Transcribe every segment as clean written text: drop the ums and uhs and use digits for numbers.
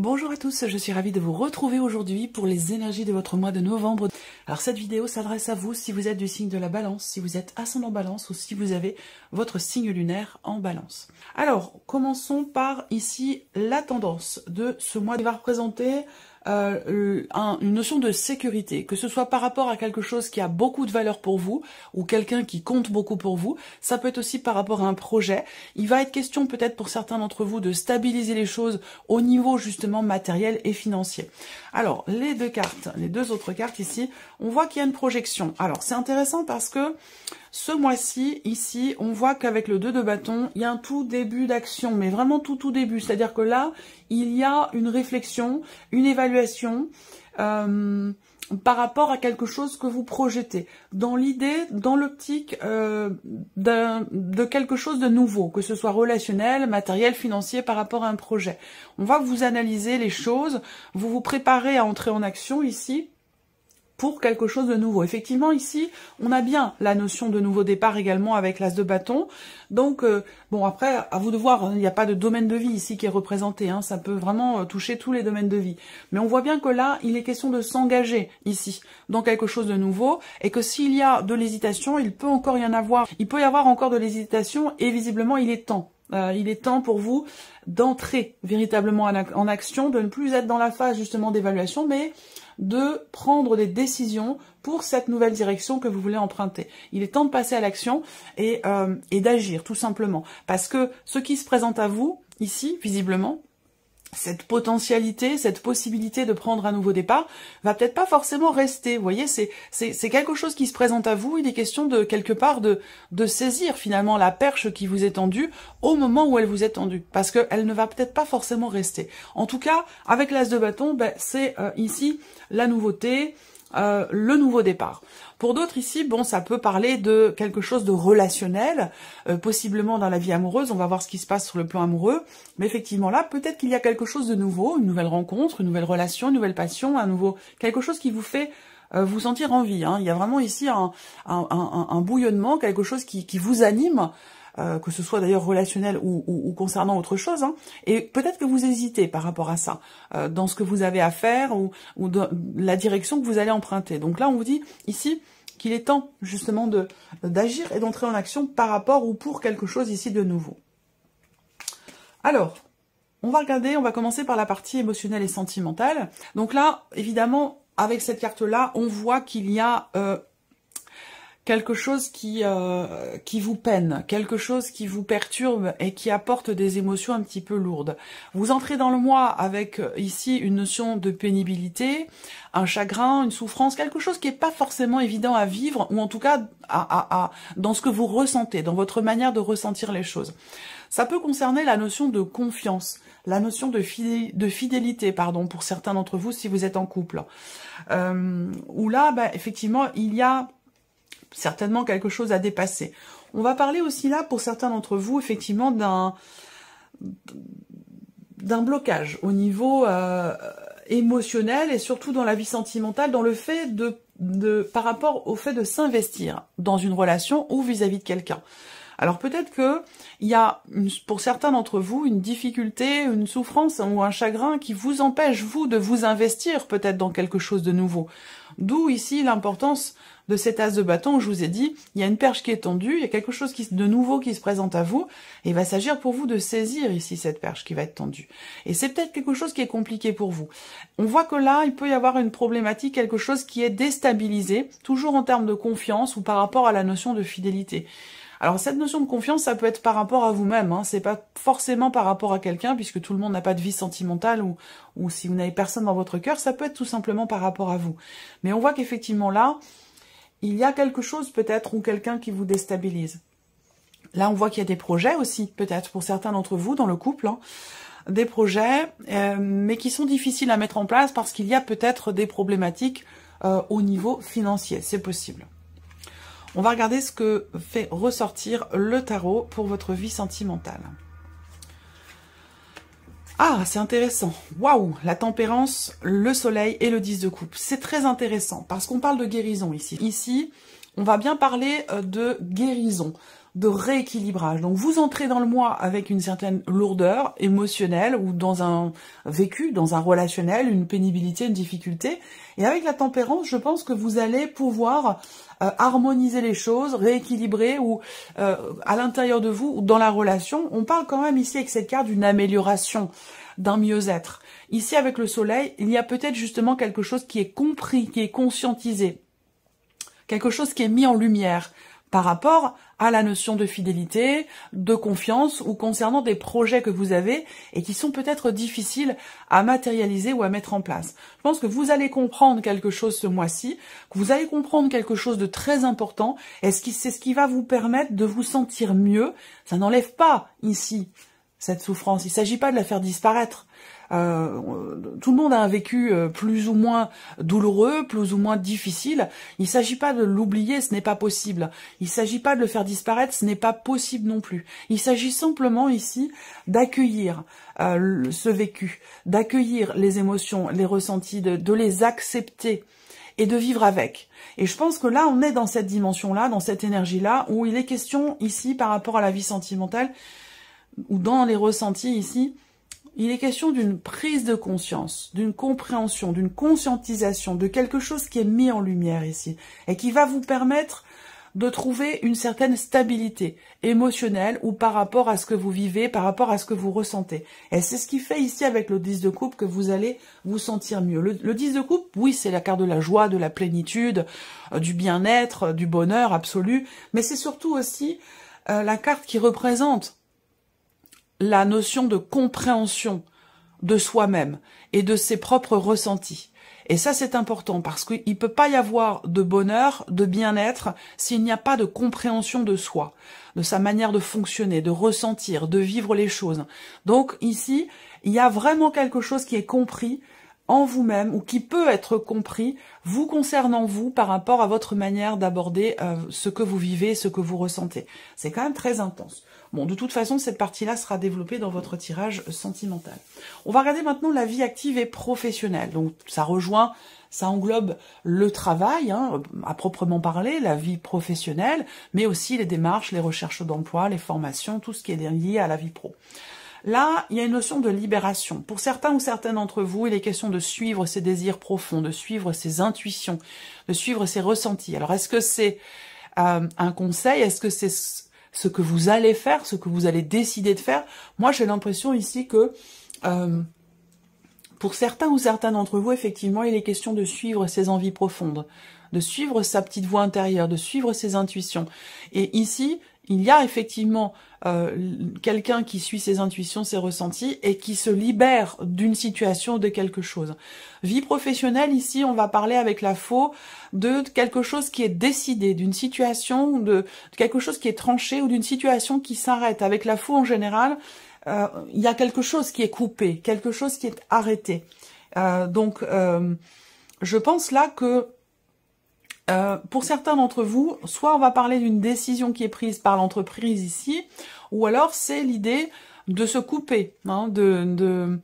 Bonjour à tous, je suis ravie de vous retrouver aujourd'hui pour les énergies de votre mois de novembre. Alors cette vidéo s'adresse à vous si vous êtes du signe de la balance, si vous êtes ascendant balance ou si vous avez votre signe lunaire en balance. Alors commençons par ici la tendance de ce mois qui va représenter une notion de sécurité, que ce soit par rapport à quelque chose qui a beaucoup de valeur pour vous ou quelqu'un qui compte beaucoup pour vous. Ça peut être aussi par rapport à un projet. Il va être question peut-être pour certains d'entre vous de stabiliser les choses au niveau justement matériel et financier. Alors les deux autres cartes ici, on voit qu'il y a une projection. Alors c'est intéressant parce que ce mois-ci, ici, on voit qu'avec le 2 de bâton, il y a un tout début d'action, mais vraiment tout début. C'est-à-dire que là, il y a une réflexion, une évaluation par rapport à quelque chose que vous projetez. Dans l'idée, dans l'optique de quelque chose de nouveau, que ce soit relationnel, matériel, financier, par rapport à un projet. On va vous analyser les choses, vous vous préparez à entrer en action ici, pour quelque chose de nouveau. Effectivement, ici, on a bien la notion de nouveau départ également avec l'as de bâton. Donc, bon, après, à vous de voir, hein, il n'y a pas de domaine de vie ici qui est représenté. Hein, ça peut vraiment toucher tous les domaines de vie. Mais on voit bien que là, il est question de s'engager ici dans quelque chose de nouveau et que s'il y a de l'hésitation, il peut encore y en avoir. Il peut y avoir encore de l'hésitation et visiblement, il est temps. Il est temps pour vous d'entrer véritablement en action, de ne plus être dans la phase justement d'évaluation, mais de prendre des décisions pour cette nouvelle direction que vous voulez emprunter. Il est temps de passer à l'action et d'agir tout simplement. Parce que ce qui se présente à vous, ici, visiblement, cette potentialité, cette possibilité de prendre un nouveau départ va peut-être pas forcément rester. Vous voyez, c'est quelque chose qui se présente à vous. Il est question de quelque part de saisir finalement la perche qui vous est tendue au moment où elle vous est tendue, parce qu'elle ne va peut-être pas forcément rester. En tout cas, avec l'as de bâton, ben, c'est ici la nouveauté, le nouveau départ. Pour d'autres ici, bon, ça peut parler de quelque chose de relationnel, possiblement dans la vie amoureuse, on va voir ce qui se passe sur le plan amoureux, mais effectivement là, peut-être qu'il y a quelque chose de nouveau, une nouvelle rencontre, une nouvelle relation, une nouvelle passion, quelque chose qui vous fait vous sentir en vie. Hein. Il y a vraiment ici un bouillonnement, quelque chose qui vous anime, que ce soit d'ailleurs relationnel ou concernant autre chose, hein. Et peut-être que vous hésitez par rapport à ça, dans ce que vous avez à faire ou dans la direction que vous allez emprunter. Donc là, on vous dit ici qu'il est temps justement d'agir et d'entrer en action par rapport ou pour quelque chose ici de nouveau. Alors, on va commencer par la partie émotionnelle et sentimentale. Donc là, évidemment, avec cette carte-là, on voit qu'il y a quelque chose qui vous peine, quelque chose qui vous perturbe et qui apporte des émotions un petit peu lourdes. Vous entrez dans le mois avec ici une notion de pénibilité, un chagrin, une souffrance, quelque chose qui n'est pas forcément évident à vivre, ou en tout cas dans ce que vous ressentez, dans votre manière de ressentir les choses. Ça peut concerner la notion de confiance, la notion de fidélité, pardon, pour certains d'entre vous si vous êtes en couple. Où là, bah, effectivement, il y a certainement quelque chose à dépasser. On va parler aussi là, pour certains d'entre vous, effectivement, d'un blocage au niveau émotionnel et surtout dans la vie sentimentale, dans le fait par rapport au fait de s'investir dans une relation ou vis-à-vis de quelqu'un. Alors peut-être que il y a, pour certains d'entre vous, une difficulté, une souffrance ou un chagrin qui vous empêche, vous, de vous investir peut-être dans quelque chose de nouveau. D'où ici l'importance de cet as de bâton où je vous ai dit, il y a une perche qui est tendue, il y a quelque chose de nouveau qui se présente à vous, et il va s'agir pour vous de saisir ici cette perche qui va être tendue. Et c'est peut-être quelque chose qui est compliqué pour vous. On voit que là, il peut y avoir une problématique, quelque chose qui est déstabilisé, toujours en termes de confiance ou par rapport à la notion de fidélité. Alors cette notion de confiance, ça peut être par rapport à vous-même, hein. C'est pas forcément par rapport à quelqu'un, puisque tout le monde n'a pas de vie sentimentale, ou si vous n'avez personne dans votre cœur, ça peut être tout simplement par rapport à vous. Mais on voit qu'effectivement là, il y a quelque chose peut-être, ou quelqu'un qui vous déstabilise. Là, on voit qu'il y a des projets aussi, peut-être, pour certains d'entre vous dans le couple, hein. Des projets, mais qui sont difficiles à mettre en place parce qu'il y a peut-être des problématiques au niveau financier, c'est possible. On va regarder ce que fait ressortir le tarot pour votre vie sentimentale. Ah, c'est intéressant. Waouh, la tempérance, le soleil et le 10 de coupe. C'est très intéressant parce qu'on parle de guérison ici. Ici, on va bien parler de guérison. de rééquilibrage. Donc vous entrez dans le mois avec une certaine lourdeur émotionnelle ou dans un vécu, dans un relationnel, une pénibilité, une difficulté. Et avec la tempérance, je pense que vous allez pouvoir harmoniser les choses, rééquilibrer ou à l'intérieur de vous ou dans la relation. On parle quand même ici avec cette carte d'une amélioration, d'un mieux-être. Ici avec le soleil, il y a peut-être justement quelque chose qui est compris, qui est conscientisé, quelque chose qui est mis en lumière par rapport à la notion de fidélité, de confiance ou concernant des projets que vous avez et qui sont peut-être difficiles à matérialiser ou à mettre en place. Je pense que vous allez comprendre quelque chose ce mois-ci, que vous allez comprendre quelque chose de très important et c'est ce qui va vous permettre de vous sentir mieux. Ça n'enlève pas ici cette souffrance, il ne s'agit pas de la faire disparaître. Tout le monde a un vécu plus ou moins douloureux, plus ou moins difficile. Il ne s'agit pas de l'oublier, ce n'est pas possible. Il ne s'agit pas de le faire disparaître, ce n'est pas possible non plus. Il s'agit simplement ici d'accueillir ce vécu, d'accueillir les émotions, les ressentis, de les accepter et de vivre avec. Et je pense que là, on est dans cette dimension-là, dans cette énergie-là, où il est question ici par rapport à la vie sentimentale, ou dans les ressentis ici, il est question d'une prise de conscience, d'une compréhension, d'une conscientisation, de quelque chose qui est mis en lumière ici et qui va vous permettre de trouver une certaine stabilité émotionnelle ou par rapport à ce que vous vivez, par rapport à ce que vous ressentez. Et c'est ce qui fait ici avec le 10 de coupe que vous allez vous sentir mieux. Le 10 de coupe, oui, c'est la carte de la joie, de la plénitude, du bien-être, du bonheur absolu, mais c'est surtout aussi la carte qui représente la notion de compréhension de soi-même et de ses propres ressentis. Et ça, c'est important parce qu'il ne peut pas y avoir de bonheur, de bien-être, s'il n'y a pas de compréhension de soi, de sa manière de fonctionner, de ressentir, de vivre les choses. Donc ici, il y a vraiment quelque chose qui est compris en vous-même ou qui peut être compris vous concernant vous par rapport à votre manière d'aborder ce que vous vivez, ce que vous ressentez. C'est quand même très intense. Bon, de toute façon, cette partie-là sera développée dans votre tirage sentimental. On va regarder maintenant la vie active et professionnelle. Donc, ça rejoint, ça englobe le travail, hein, à proprement parler, la vie professionnelle, mais aussi les démarches, les recherches d'emploi, les formations, tout ce qui est lié à la vie pro. Là, il y a une notion de libération. Pour certains ou certaines d'entre vous, il est question de suivre ses désirs profonds, de suivre ses intuitions, de suivre ses ressentis. Alors, est-ce que c'est un conseil? Est-ce que c'est ce que vous allez faire, ce que vous allez décider de faire? Moi, j'ai l'impression ici que pour certains ou certaines d'entre vous, effectivement, il est question de suivre ses envies profondes, de suivre sa petite voix intérieure, de suivre ses intuitions. Et ici, il y a effectivement quelqu'un qui suit ses intuitions, ses ressentis, et qui se libère d'une situation ou de quelque chose. Vie professionnelle, ici, on va parler avec la faux de quelque chose qui est décidé, d'une situation, de quelque chose qui est tranché, ou d'une situation qui s'arrête. Avec la faux, en général, il y a quelque chose qui est coupé, quelque chose qui est arrêté. Donc, je pense là que pour certains d'entre vous, soit on va parler d'une décision qui est prise par l'entreprise ici, ou alors c'est l'idée de se couper, hein, de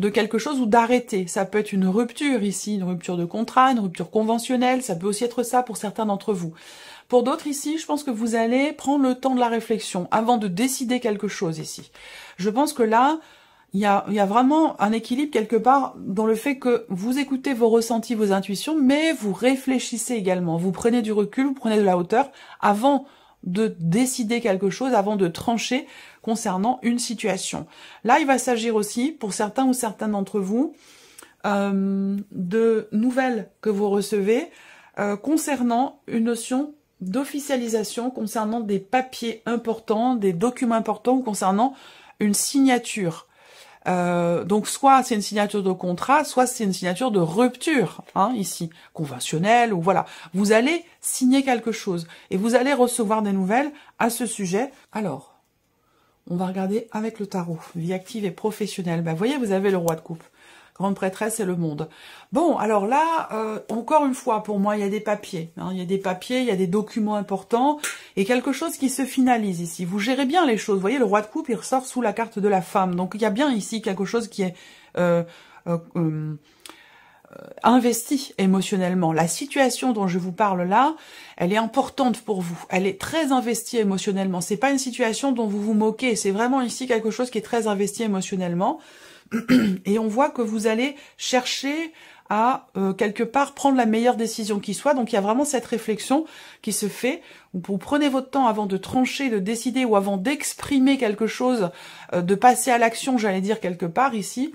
quelque chose ou d'arrêter. Ça peut être une rupture ici, une rupture de contrat, une rupture conventionnelle, ça peut aussi être ça pour certains d'entre vous. Pour d'autres ici, je pense que vous allez prendre le temps de la réflexion avant de décider quelque chose ici. Je pense que là, il y a vraiment un équilibre quelque part dans le fait que vous écoutez vos ressentis, vos intuitions, mais vous réfléchissez également. Vous prenez du recul, vous prenez de la hauteur avant de décider quelque chose, avant de trancher concernant une situation. Là, il va s'agir aussi, pour certains ou certaines d'entre vous, de nouvelles que vous recevez concernant une notion d'officialisation, concernant des papiers importants, des documents importants, ou concernant une signature. Donc soit c'est une signature de contrat, soit c'est une signature de rupture, hein, ici, conventionnelle, ou voilà. Vous allez signer quelque chose, et vous allez recevoir des nouvelles à ce sujet. Alors, on va regarder avec le tarot, vie active et professionnelle. Ben, vous voyez, vous avez le roi de coupe, grande prêtresse et le monde. Bon, alors là, encore une fois, pour moi, il y a des papiers. Hein, il y a des papiers, il y a des documents importants, et quelque chose qui se finalise ici. Vous gérez bien les choses. Vous voyez, le roi de coupe, il ressort sous la carte de la femme. Donc, il y a bien ici quelque chose qui est investi émotionnellement. La situation dont je vous parle là, elle est importante pour vous. Elle est très investie émotionnellement. C'est pas une situation dont vous vous moquez. C'est vraiment ici quelque chose qui est très investi émotionnellement. Et on voit que vous allez chercher à quelque part prendre la meilleure décision qui soit. Donc il y a vraiment cette réflexion qui se fait. Vous prenez votre temps avant de trancher, de décider ou avant d'exprimer quelque chose, de passer à l'action, j'allais dire quelque part ici.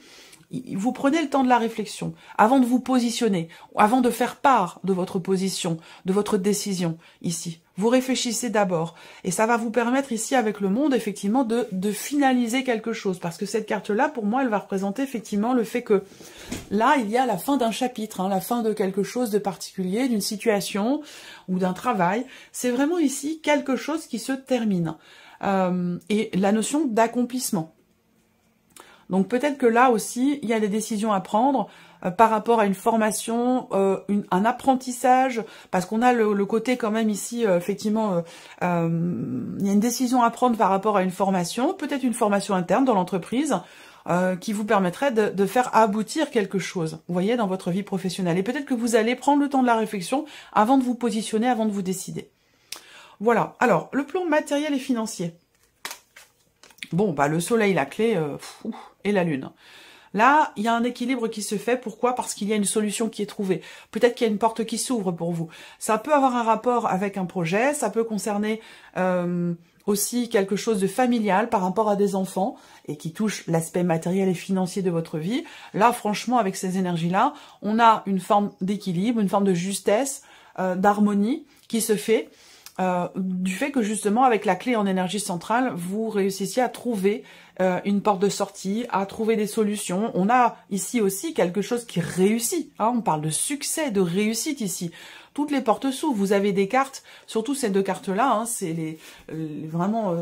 Vous prenez le temps de la réflexion, avant de vous positionner, avant de faire part de votre position, de votre décision, ici. Vous réfléchissez d'abord, et ça va vous permettre ici, avec le monde, effectivement, de finaliser quelque chose, parce que cette carte-là, pour moi, elle va représenter effectivement le fait que, là, il y a la fin d'un chapitre, hein, la fin de quelque chose de particulier, d'une situation, ou d'un travail. C'est vraiment ici quelque chose qui se termine. Et la notion d'accomplissement. Donc peut-être que là aussi, il y a des décisions à prendre par rapport à une formation, un apprentissage, parce qu'on a le côté quand même ici, effectivement, il y a une décision à prendre par rapport à une formation, peut-être une formation interne dans l'entreprise, qui vous permettrait de faire aboutir quelque chose, vous voyez, dans votre vie professionnelle. Et peut-être que vous allez prendre le temps de la réflexion avant de vous positionner, avant de vous décider. Voilà. Alors, le plan matériel et financier. Bon, bah le soleil, la clé, et la lune. Là, il y a un équilibre qui se fait. Pourquoi? Parce qu'il y a une solution qui est trouvée. Peut-être qu'il y a une porte qui s'ouvre pour vous. Ça peut avoir un rapport avec un projet, ça peut concerner aussi quelque chose de familial par rapport à des enfants et qui touche l'aspect matériel et financier de votre vie. Là, franchement, avec ces énergies-là, on a une forme d'équilibre, une forme de justesse, d'harmonie qui se fait. Du fait que justement avec la clé en énergie centrale, vous réussissiez à trouver une porte de sortie, à trouver des solutions. On a ici aussi quelque chose qui réussit, hein, on parle de succès, de réussite ici. Toutes les portes s'ouvrent, vous avez des cartes, surtout ces deux cartes-là, hein, c'est vraiment,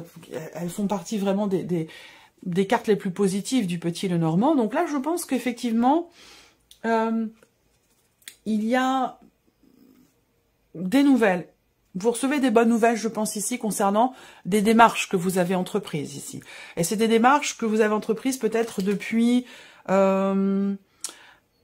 elles font partie vraiment des cartes les plus positives du Petit Lenormand. Donc là, je pense qu'effectivement, il y a des nouvelles. Vous recevez des bonnes nouvelles, je pense, ici, concernant des démarches que vous avez entreprises, ici. Et c'est des démarches que vous avez entreprises peut-être depuis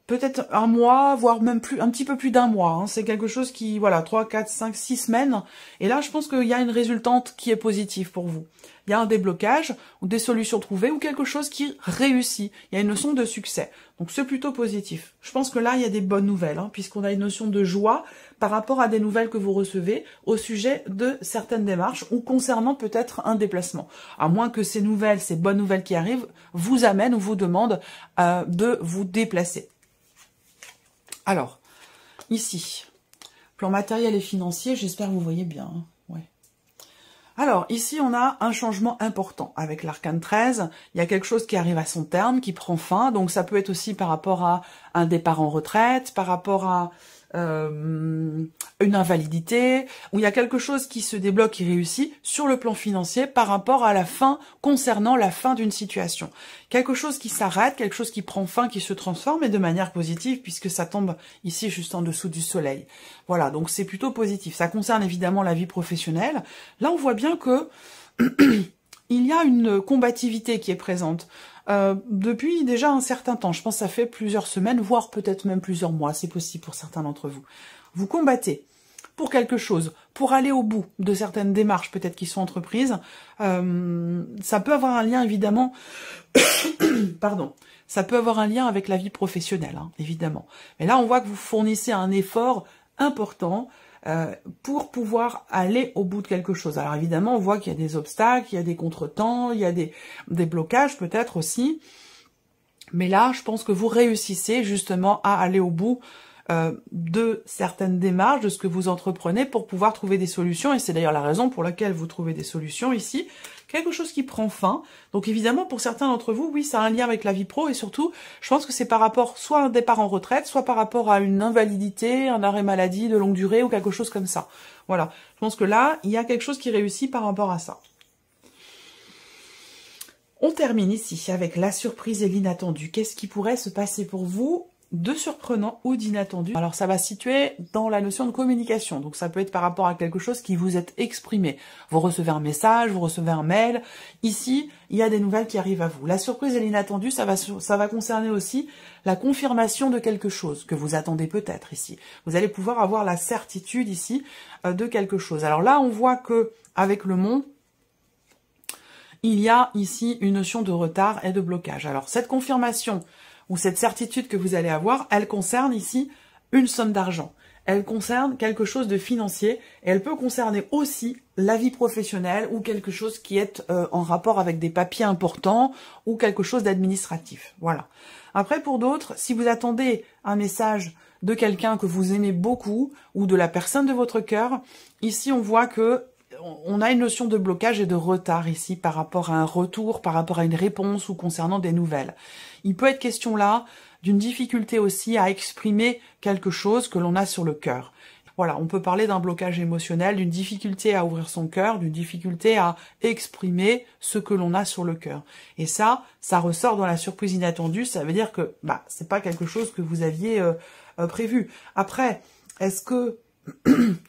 peut-être un mois, voire même plus, un petit peu plus d'un mois. Hein. C'est quelque chose qui, voilà, 3, 4, 5, 6 semaines. Et là, je pense qu'il y a une résultante qui est positive pour vous. Il y a un déblocage, ou des solutions trouvées, ou quelque chose qui réussit. Il y a une notion de succès. Donc, c'est plutôt positif. Je pense que là, il y a des bonnes nouvelles, hein, puisqu'on a une notion de joie par rapport à des nouvelles que vous recevez au sujet de certaines démarches, ou concernant peut-être un déplacement. À moins que ces nouvelles, ces bonnes nouvelles qui arrivent, vous amènent ou vous demandent de vous déplacer. Alors, ici, plan matériel et financier, j'espère que vous voyez bien. Hein. Ouais. Alors, ici, on a un changement important. Avec l'arcane 13, il y a quelque chose qui arrive à son terme, qui prend fin. Donc, ça peut être aussi par rapport à un départ en retraite, par rapport à une invalidité, où il y a quelque chose qui se débloque, qui réussit sur le plan financier par rapport à la fin, concernant la fin d'une situation. Quelque chose qui s'arrête, quelque chose qui prend fin, qui se transforme, et de manière positive, puisque ça tombe ici juste en dessous du soleil. Voilà, donc c'est plutôt positif. Ça concerne évidemment la vie professionnelle. Là, on voit bien que il y a une combativité qui est présente. Depuis déjà un certain temps, je pense que ça fait plusieurs semaines, voire peut-être même plusieurs mois, c'est possible pour certains d'entre vous. Vous combattez pour quelque chose, pour aller au bout de certaines démarches peut-être qui sont entreprises. Ça peut avoir un lien évidemment, pardon, ça peut avoir un lien avec la vie professionnelle, hein, évidemment. Mais là, on voit que vous fournissez un effort important pour pouvoir aller au bout de quelque chose. Alors évidemment, on voit qu'il y a des obstacles, il y a des contretemps, il y a des blocages peut-être aussi. Mais là, je pense que vous réussissez justement à aller au bout de certaines démarches, de ce que vous entreprenez pour pouvoir trouver des solutions. Et c'est d'ailleurs la raison pour laquelle vous trouvez des solutions ici. Quelque chose qui prend fin. Donc évidemment, pour certains d'entre vous, oui, ça a un lien avec la vie pro. Et surtout, je pense que c'est par rapport soit à un départ en retraite, soit par rapport à une invalidité, un arrêt maladie de longue durée ou quelque chose comme ça. Voilà. Je pense que là, il y a quelque chose qui réussit par rapport à ça. On termine ici avec la surprise et l'inattendu. Qu'est-ce qui pourrait se passer pour vous de surprenant ou d'inattendu. Alors ça va se situer dans la notion de communication, donc ça peut être par rapport à quelque chose qui vous est exprimé. Vous recevez un message, vous recevez un mail, ici il y a des nouvelles qui arrivent à vous. La surprise et l'inattendu, ça va concerner aussi la confirmation de quelque chose que vous attendez peut-être ici. Vous allez pouvoir avoir la certitude ici de quelque chose. Alors là on voit que avec le mont, il y a ici une notion de retard et de blocage. Alors cette confirmation ou cette certitude que vous allez avoir, elle concerne ici une somme d'argent. Elle concerne quelque chose de financier et elle peut concerner aussi la vie professionnelle ou quelque chose qui est en rapport avec des papiers importants ou quelque chose d'administratif. Voilà. Après, pour d'autres, si vous attendez un message de quelqu'un que vous aimez beaucoup ou de la personne de votre cœur, ici on voit que on a une notion de blocage et de retard ici par rapport à un retour, par rapport à une réponse ou concernant des nouvelles. Il peut être question là d'une difficulté aussi à exprimer quelque chose que l'on a sur le cœur. Voilà, on peut parler d'un blocage émotionnel, d'une difficulté à ouvrir son cœur, d'une difficulté à exprimer ce que l'on a sur le cœur. Et ça ressort dans la surprise inattendue, ça veut dire que c'est pas quelque chose que vous aviez prévu. Après, est-ce que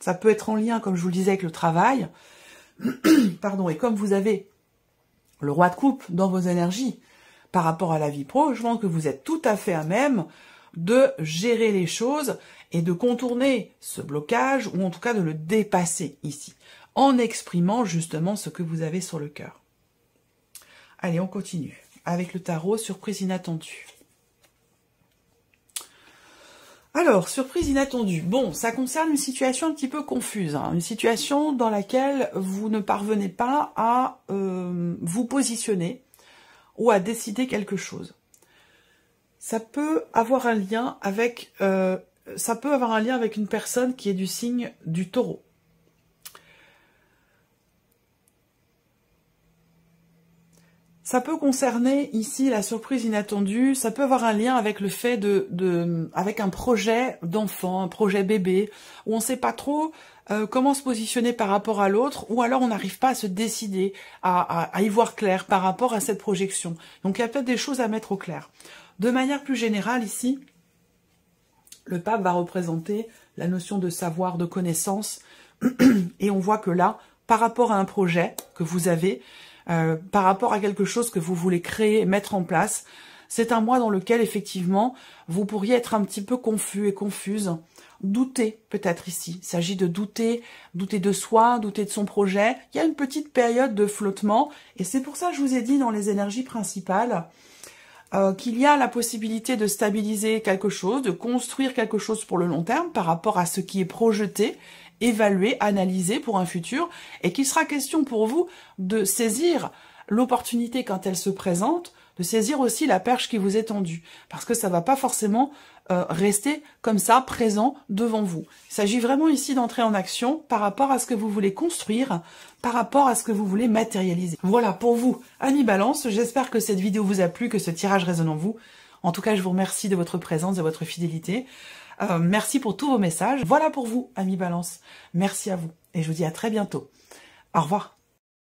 ça peut être en lien, comme je vous le disais, avec le travail, pardon, et comme vous avez le roi de coupe dans vos énergies par rapport à la vie pro, je pense que vous êtes tout à fait à même de gérer les choses et de contourner ce blocage, ou en tout cas de le dépasser ici, en exprimant justement ce que vous avez sur le cœur. Allez, on continue avec le tarot, surprise inattendue. Alors, surprise inattendue. Bon, ça concerne une situation un petit peu confuse, hein, une situation dans laquelle vous ne parvenez pas à vous positionner ou à décider quelque chose. Ça peut avoir un lien avec, une personne qui est du signe du Taureau. Ça peut concerner ici la surprise inattendue, ça peut avoir un lien avec le fait avec un projet d'enfant, un projet bébé, où on ne sait pas trop comment se positionner par rapport à l'autre, ou alors on n'arrive pas à se décider, à y voir clair par rapport à cette projection. Donc il y a peut-être des choses à mettre au clair. De manière plus générale ici, le pape va représenter la notion de savoir, de connaissance, et on voit que là, par rapport à un projet que vous avez, par rapport à quelque chose que vous voulez créer, mettre en place, c'est un mois dans lequel, effectivement, vous pourriez être un petit peu confus et confuse, douter peut-être ici. Il s'agit de douter de soi, douter de son projet. Il y a une petite période de flottement, et c'est pour ça que je vous ai dit dans les énergies principales qu'il y a la possibilité de stabiliser quelque chose, de construire quelque chose pour le long terme par rapport à ce qui est projeté, évaluer, analyser pour un futur, et qu'il sera question pour vous de saisir l'opportunité quand elle se présente, de saisir aussi la perche qui vous est tendue, parce que ça ne va pas forcément rester comme ça, présent devant vous. Il s'agit vraiment ici d'entrer en action par rapport à ce que vous voulez construire, par rapport à ce que vous voulez matérialiser. Voilà pour vous, amis Balance, j'espère que cette vidéo vous a plu, que ce tirage résonne en vous. En tout cas, je vous remercie de votre présence, de votre fidélité. Merci pour tous vos messages. Voilà pour vous, amis Balance. Merci à vous et je vous dis à très bientôt. Au revoir.